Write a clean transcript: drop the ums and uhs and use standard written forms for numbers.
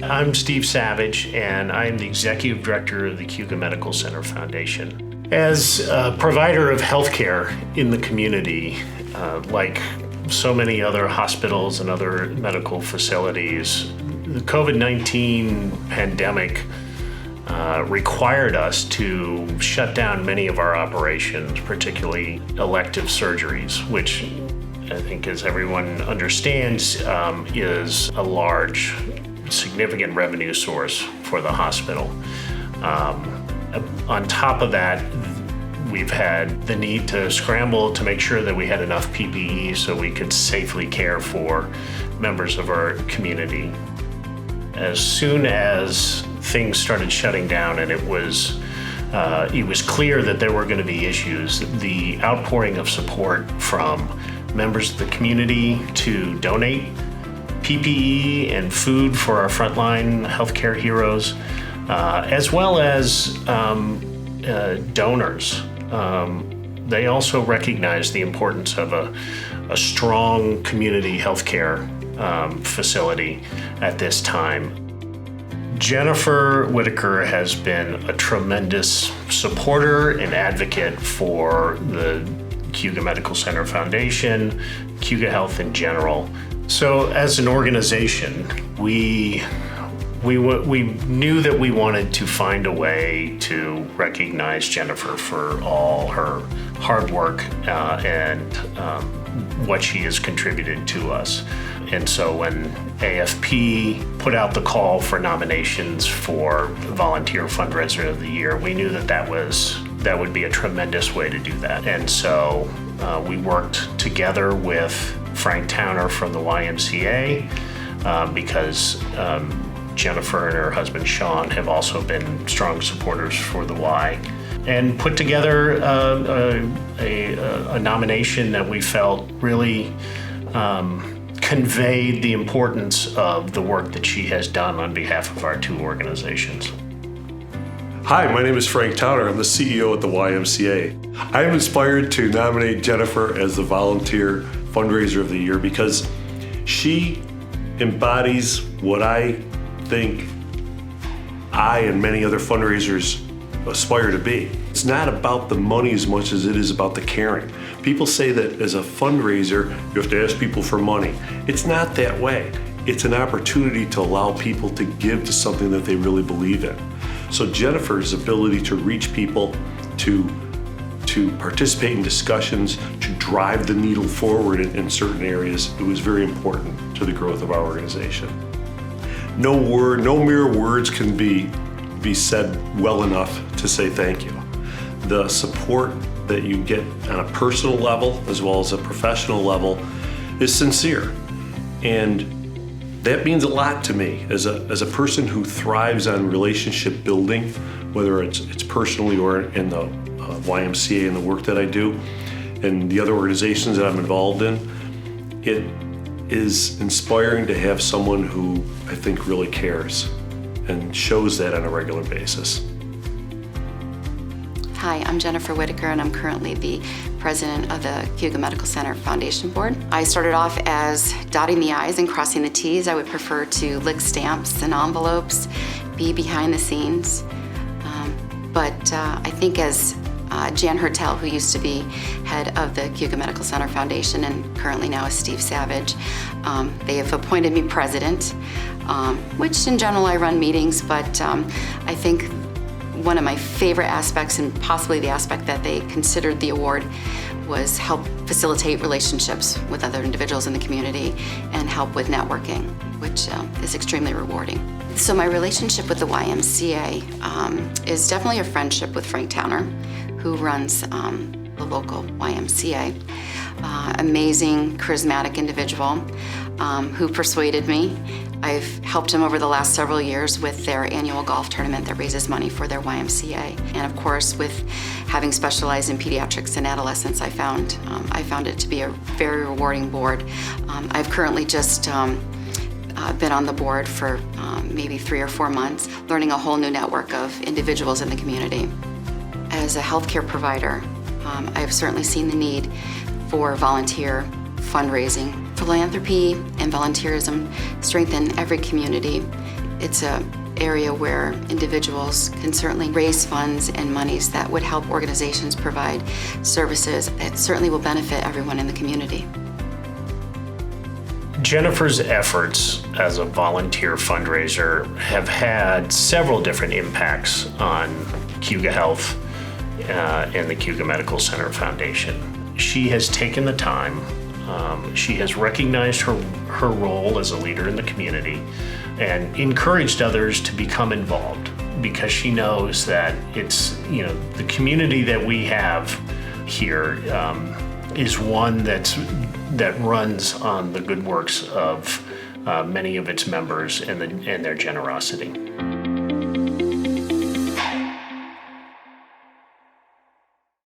I'm Steve Savage, and I'm the Executive Director of the Cayuga Medical Center Foundation. As a provider of healthcare in the community, like so many other hospitals and other medical facilities, the COVID-19 pandemic required us to shut down many of our operations, particularly elective surgeries, which I think, as everyone understands, is a large, significant revenue source for the hospital. On top of that, we've had the need to scramble to make sure that we had enough PPE so we could safely care for members of our community. As soon as things started shutting down and it was clear that there were going to be issues, the outpouring of support from members of the community to donate PPE and food for our frontline healthcare heroes, as well as donors. They also recognize the importance of a strong community healthcare facility at this time. Jennifer Whitaker has been a tremendous supporter and advocate for the Cayuga Medical Center Foundation, Cayuga Health in general. So as an organization, we knew that we wanted to find a way to recognize Jennifer for all her hard work and what she has contributed to us. And so when AFP put out the call for nominations for Volunteer Fundraiser of the Year, we knew that would be a tremendous way to do that. And so we worked together with Frank Towner from the YMCA because Jennifer and her husband Sean have also been strong supporters for the Y, and put together a nomination that we felt really conveyed the importance of the work that she has done on behalf of our two organizations. Hi, my name is Frank Towner. I'm the CEO at the YMCA. I am inspired to nominate Jennifer as the Volunteer Fundraiser of the Year because she embodies what I think I and many other fundraisers aspire to be. It's not about the money as much as it is about the caring. People say that as a fundraiser, you have to ask people for money. It's not that way. It's an opportunity to allow people to give to something that they really believe in. So Jennifer's ability to reach people, to participate in discussions, to drive the needle forward in certain areas, it was very important to the growth of our organization. No mere words can be said well enough to say thank you. The support that you get on a personal level as well as a professional level is sincere. And that means a lot to me as a person who thrives on relationship building, whether it's personally or in the YMCA and the work that I do and the other organizations that I'm involved in. It is inspiring to have someone who I think really cares and shows that on a regular basis. Hi, I'm Jennifer Whitaker, and I'm currently the president of the Cayuga Medical Center Foundation Board. I started off as dotting the I's and crossing the T's. I would prefer to lick stamps and envelopes, be behind the scenes. But I think as Jan Hertel, who used to be head of the Cayuga Medical Center Foundation and currently now is Steve Savage, they have appointed me president, which in general I run meetings, but I think one of my favorite aspects, and possibly the aspect that they considered the award, was help facilitate relationships with other individuals in the community and help with networking, which is extremely rewarding. So my relationship with the YMCA is definitely a friendship with Frank Towner, who runs the local YMCA. Amazing, charismatic individual who persuaded me. I've helped him over the last several years with their annual golf tournament that raises money for their YMCA. And of course, with having specialized in pediatrics and adolescents, I found it to be a very rewarding board. I've currently just been on the board for maybe 3 or 4 months, learning a whole new network of individuals in the community. As a healthcare provider, I've certainly seen the need for volunteer fundraising. Philanthropy and volunteerism strengthen every community, It's an area where individuals can certainly raise funds and monies that would help organizations provide services that certainly will benefit everyone in the community. Jennifer's efforts as a volunteer fundraiser have had several different impacts on Cayuga Health and the Cayuga Medical Center Foundation. She has taken the time, she has recognized her role as a leader in the community and encouraged others to become involved, because she knows that it's, the community that we have here is one that runs on the good works of many of its members and their generosity.